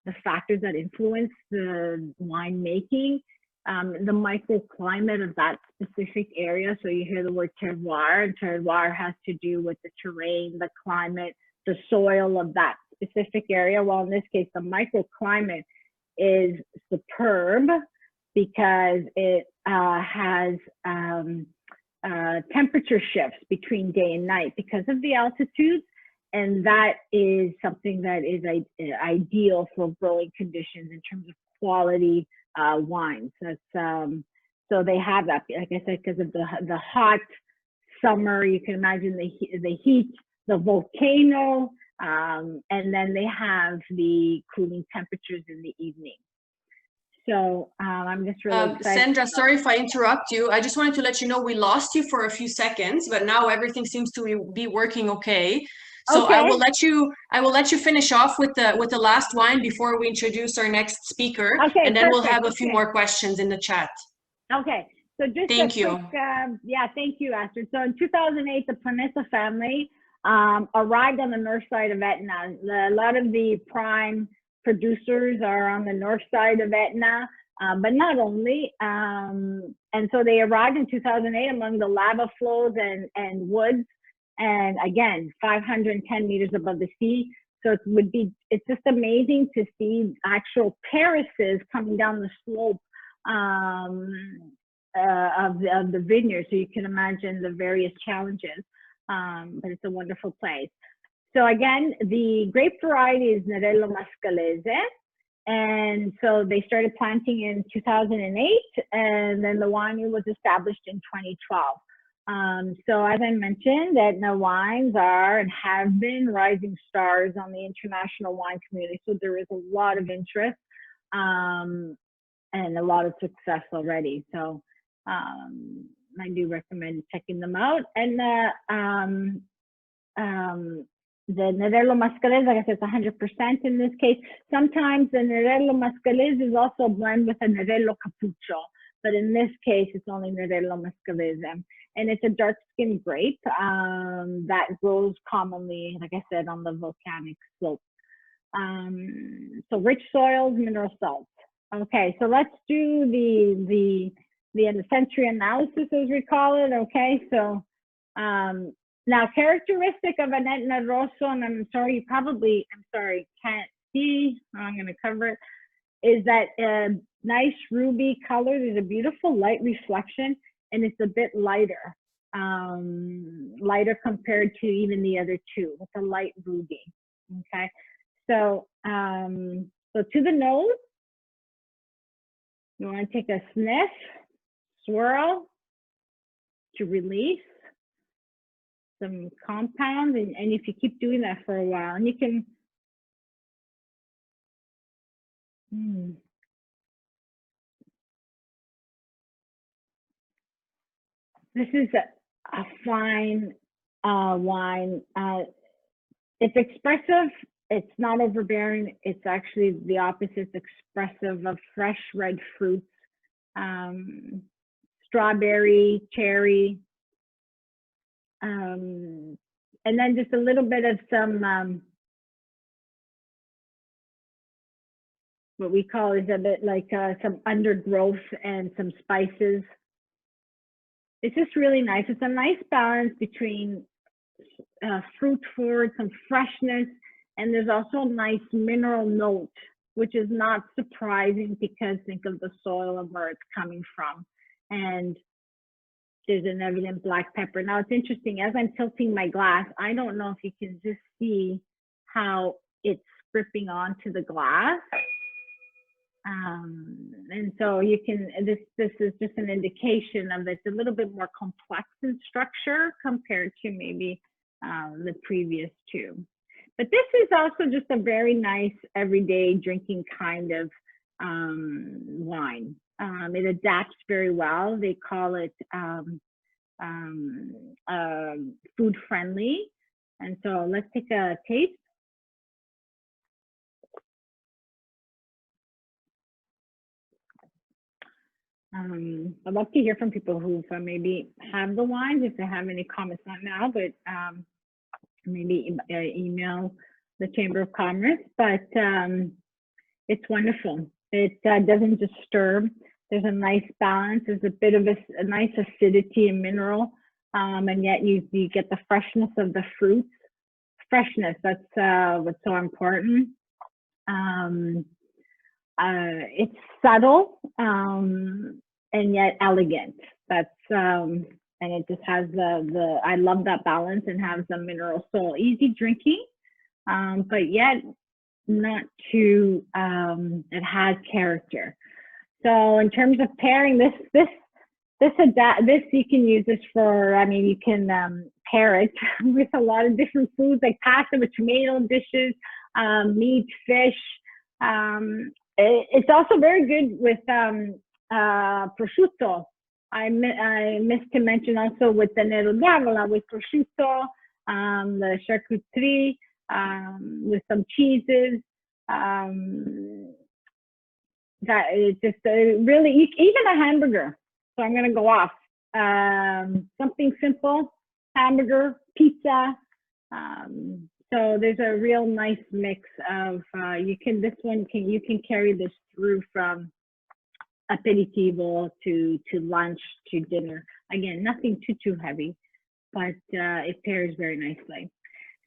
the factors that influence the winemaking, the microclimate of that specific area. So you hear the word terroir, and terroir has to do with the terrain, the climate, the soil of that specific area. Well, in this case, the microclimate is superb because it has temperature shifts between day and night because of the altitudes. And that is something that is ideal for growing conditions in terms of quality wines. That's so they have that, like I said, because of the hot summer. You can imagine the heat, the volcano, and then they have the cooling temperatures in the evening. So I'm just really excited. Sandra, sorry if I interrupt you. I just wanted to let you know we lost you for a few seconds, but now everything seems to be working okay. So okay. I will let you finish off with the last wine before we introduce our next speaker, okay, and then perfect. we'll have a few more questions in the chat. Okay, so just thank you. Quick, yeah, thank you, Astrid. So in 2008, the Planeta family arrived on the north side of Etna. A lot of the prime producers are on the north side of Etna, but not only. And so they arrived in 2008 among the lava flows and woods. And again, 510 meters above the sea. So it's just amazing to see actual terraces coming down the slope of the vineyard. So you can imagine the various challenges, but it's a wonderful place. So again, the grape variety is Nerello Mascalese. And so they started planting in 2008, and then the winery was established in 2012. So as I mentioned, Etna wines are and have been rising stars on the international wine community. So there is a lot of interest and a lot of success already. So I do recommend checking them out. And the Nerello Mascalese, like I said, it's 100% in this case. Sometimes the Nerello Mascalese is also a blend with a Nerello Cappuccio, but in this case, it's only Nerello Mascalese. And it's a dark skinned grape that grows commonly, like I said, on the volcanic slope. So rich soils, mineral salts. Okay, so let's do the sensory analysis, as we call it. Okay, so now characteristic of an Etna Rosso, and I'm sorry, can't see. I'm going to cover it. Is that nice ruby color? There's a beautiful light reflection, and it's a bit lighter, lighter compared to even the other two with a light ruby. Okay, so so to the nose, you want to take a sniff, swirl to release some compounds, and if you keep doing that for a while, and you can this is a fine wine. It's expressive. It's not overbearing. It's actually the opposite. It's expressive of fresh red fruits, strawberry, cherry, and then just a little bit of some what we call is a bit like some undergrowth and some spices. It's just really nice. It's a nice balance between fruit forward, some freshness, and there's also a nice mineral note, which is not surprising because think of the soil and where it's coming from. And there's an evident black pepper. Now it's interesting, as I'm tilting my glass, I don't know if you can just see how it's dripping onto the glass. And so you can, this is just an indication of it's a little bit more complex in structure compared to maybe the previous two. But this is also just a very nice everyday drinking kind of wine. It adapts very well. They call it food friendly. And so let's take a taste. I'd love to hear from people who maybe have the wines, if they have any comments, not now, but maybe email the Chamber of Commerce, but it's wonderful. It doesn't disturb. There's a nice balance. There's a bit of a nice acidity and mineral, and yet you get the freshness of the fruits. Freshness, that's what's so important. It's subtle and yet elegant. That's and it just has I love that balance and has the mineral soul. Easy drinking, but yet not too. It has character. So in terms of pairing this you can use this for. I mean, you can pair it with a lot of different foods like pasta with tomato dishes, meat, fish. It's also very good with prosciutto. I missed to mention also with the Nero d'Avola, with prosciutto, the charcuterie, with some cheeses. That is just really, even a hamburger. So I'm going to go off. Something simple, hamburger, pizza. So there's a real nice mix of, you can carry this through from aperitivo to lunch to dinner. Again, nothing too heavy, but it pairs very nicely.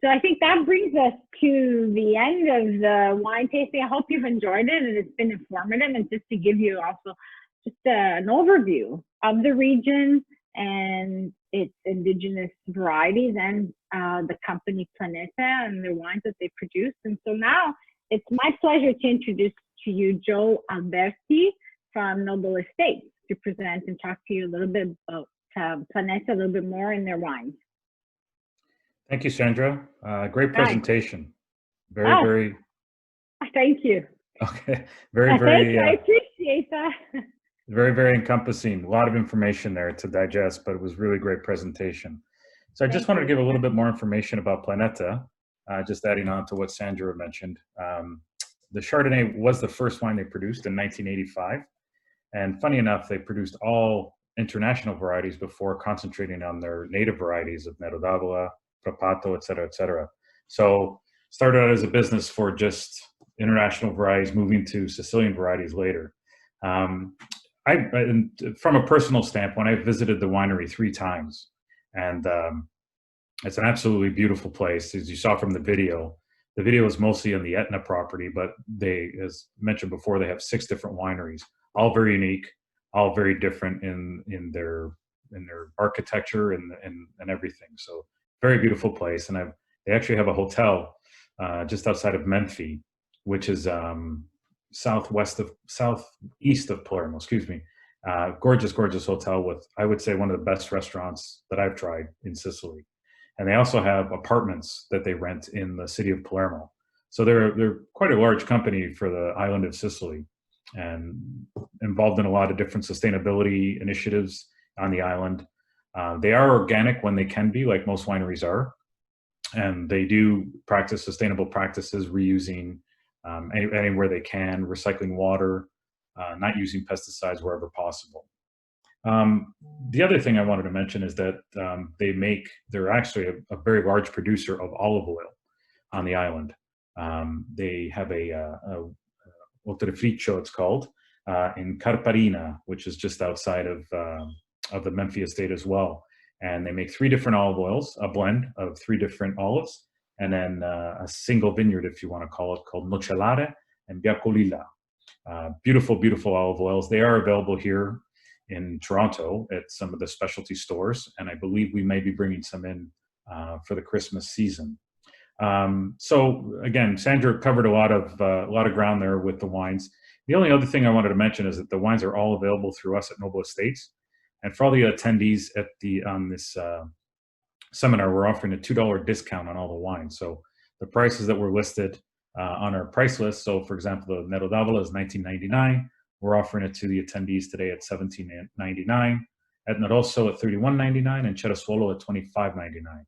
So I think that brings us to the end of the wine tasting. I hope you've enjoyed it and it's been informative, and just to give you also just an overview of the region and its indigenous varieties and the company Planeta and the wines that they produce. And so now it's my pleasure to introduce to you Joe Alberti from Noble Estates to present and talk to you a little bit about Planeta, a little bit more in their wines. Thank you, Sandra. Great presentation. Very. Thank you. Okay. Very. I appreciate that. Very encompassing. A lot of information there to digest, but it was really great presentation. So I just wanted to give a little bit more information about Planeta, just adding on to what Sandra mentioned. The Chardonnay was the first wine they produced in 1985. And funny enough, they produced all international varieties before concentrating on their native varieties of Nero d'Avola, Propato, et cetera, So started out as a business for just international varieties, moving to Sicilian varieties later. From a personal standpoint, I visited the winery 3 times, and it's an absolutely beautiful place. As you saw from the video is mostly on the Etna property, but they, as mentioned before, they have 6 different wineries, all very unique, all very different in their architecture and everything. So very beautiful place, and they actually have a hotel just outside of Menfi, which is southeast of Palermo. Excuse me. Gorgeous hotel with, I would say, one of the best restaurants that I've tried in Sicily. And they also have apartments that they rent in the city of Palermo. So they're quite a large company for the island of Sicily, and involved in a lot of different sustainability initiatives on the island. They are organic when they can be, like most wineries are. And they do practice sustainable practices, reusing anywhere they can, recycling water, not using pesticides wherever possible. The other thing I wanted to mention is that they're actually a very large producer of olive oil on the island. They have a oltrefriccio, it's called, in Carparina, which is just outside of the Menfi estate as well. And they make 3 different olive oils, a blend of 3 different olives, and then a single vineyard, if you want to call it, called Nocellare and Biacolilla. Beautiful olive oils. They are available here in Toronto at some of the specialty stores, and I believe we may be bringing some in for the Christmas season. So again, Sandra covered a lot of ground there with the wines. The only other thing I wanted to mention is that the wines are all available through us at Noble Estates, and for all the attendees on this seminar, we're offering a $2 discount on all the wines. So the prices that were listed on our price list. So for example, the Nero d'Avola is $19.99. We're offering it to the attendees today at $17.99, Etna Rosso at $31.99, and Cerasuolo at $25.99.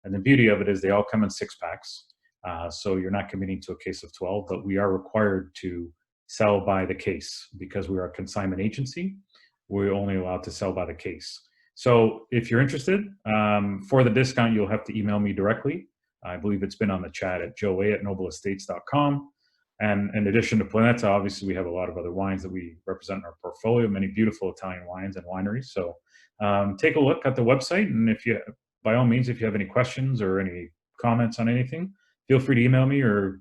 And the beauty of it is they all come in 6-packs. So you're not committing to a case of 12, but we are required to sell by the case because we are a consignment agency. We're only allowed to sell by the case. So if you're interested, for the discount, you'll have to email me directly. I believe it's been on the chat at joe@nobleestates.com. And in addition to Planeta, obviously we have a lot of other wines that we represent in our portfolio, many beautiful Italian wines and wineries. So take a look at the website, and if you, by all means, if you have any questions or any comments on anything, feel free to email me or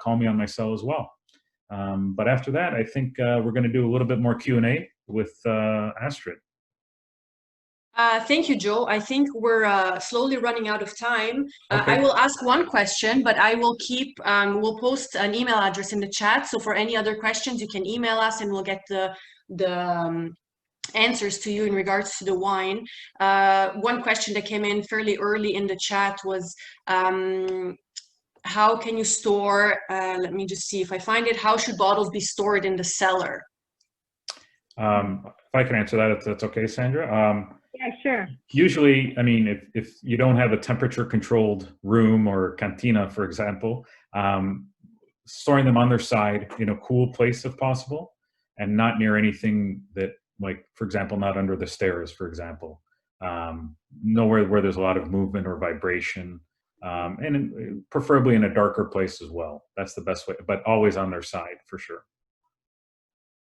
call me on my cell as well. But after that, I think we're going to do a little bit more Q&A with Astrid. Thank you, Joe. I think we're slowly running out of time. Okay. I will ask one question, but I will keep, we'll post an email address in the chat. So for any other questions, you can email us and we'll get the answers to you in regards to the wine. One question that came in fairly early in the chat was, how can you store, let me just see if I find it, how should bottles be stored in the cellar? If I can answer that, if that's okay, Sandra. Yeah, sure. Usually, I mean, if you don't have a temperature-controlled room or cantina, for example, storing them on their side in a cool place if possible, and not near anything that, like, for example, not under the stairs, for example. Nowhere where there's a lot of movement or vibration, and preferably in a darker place as well. That's the best way, but always on their side for sure.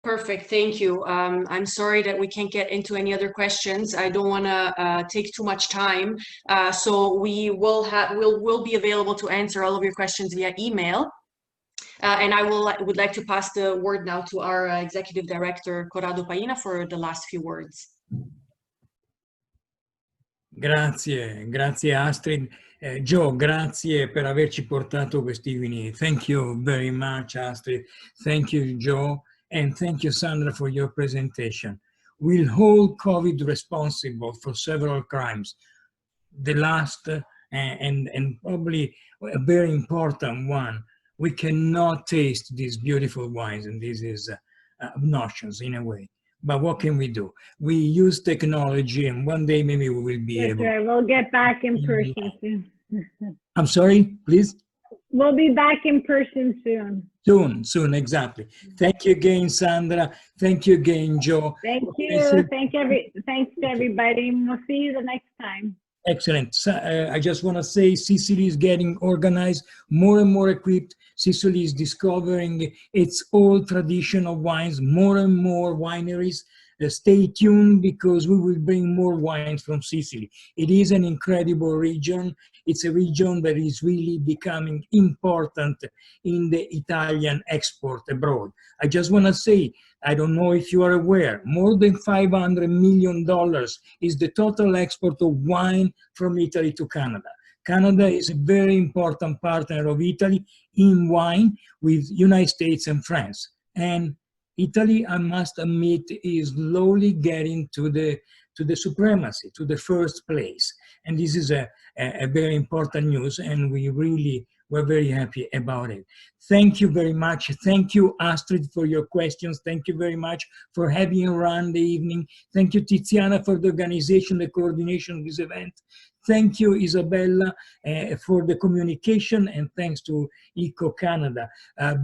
Perfect, thank you. I'm sorry that we can't get into any other questions. I don't want to take too much time. So we will we'll be available to answer all of your questions via email. And I would like to pass the word now to our Executive Director, Corrado Paina, for the last few words. Grazie, grazie Astrid. Joe, grazie per averci portato questi vini. Thank you very much, Astrid. Thank you, Joe. And thank you, Sandra, for your presentation. We'll hold COVID responsible for several crimes. The last and probably a very important one, we cannot taste these beautiful wines, and this is obnoxious in a way. But what can we do? We use technology, and one day maybe we will be able. Sure. We'll get back in person soon. I'm sorry, please? We'll be back in person soon. Soon, exactly. Thank you again, Sandra. Thank you again, Joe. Thank you. Thanks to everybody. We'll see you the next time. Excellent. I just want to say Sicily is getting organized, more and more equipped. Sicily is discovering its old traditional wines, more and more wineries. Stay tuned because we will bring more wines from Sicily. It is an incredible region. It's a region that is really becoming important in the Italian export abroad. I just want to say, I don't know if you are aware, more than $500 million is the total export of wine from Italy to Canada. Canada is a very important partner of Italy in wine with United States and France. And Italy, I must admit, is slowly getting to the supremacy, to the first place. And this is a very important news, and we're very happy about it. Thank you very much. Thank you, Astrid, for your questions. Thank you very much for having run the evening. Thank you, Tiziana, for the organization, the coordination of this event. Thank you, Isabella, for the communication, and thanks to ECO Canada.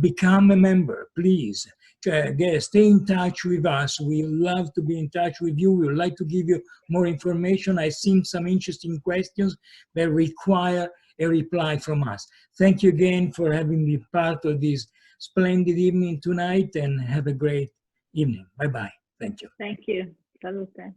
Become a member, please. Stay in touch with us. We love to be in touch with you. We would like to give you more information. I've seen some interesting questions that require a reply from us. Thank you again for having been part of this splendid evening tonight, and have a great evening. Bye-bye. Thank you. Thank you. Salute.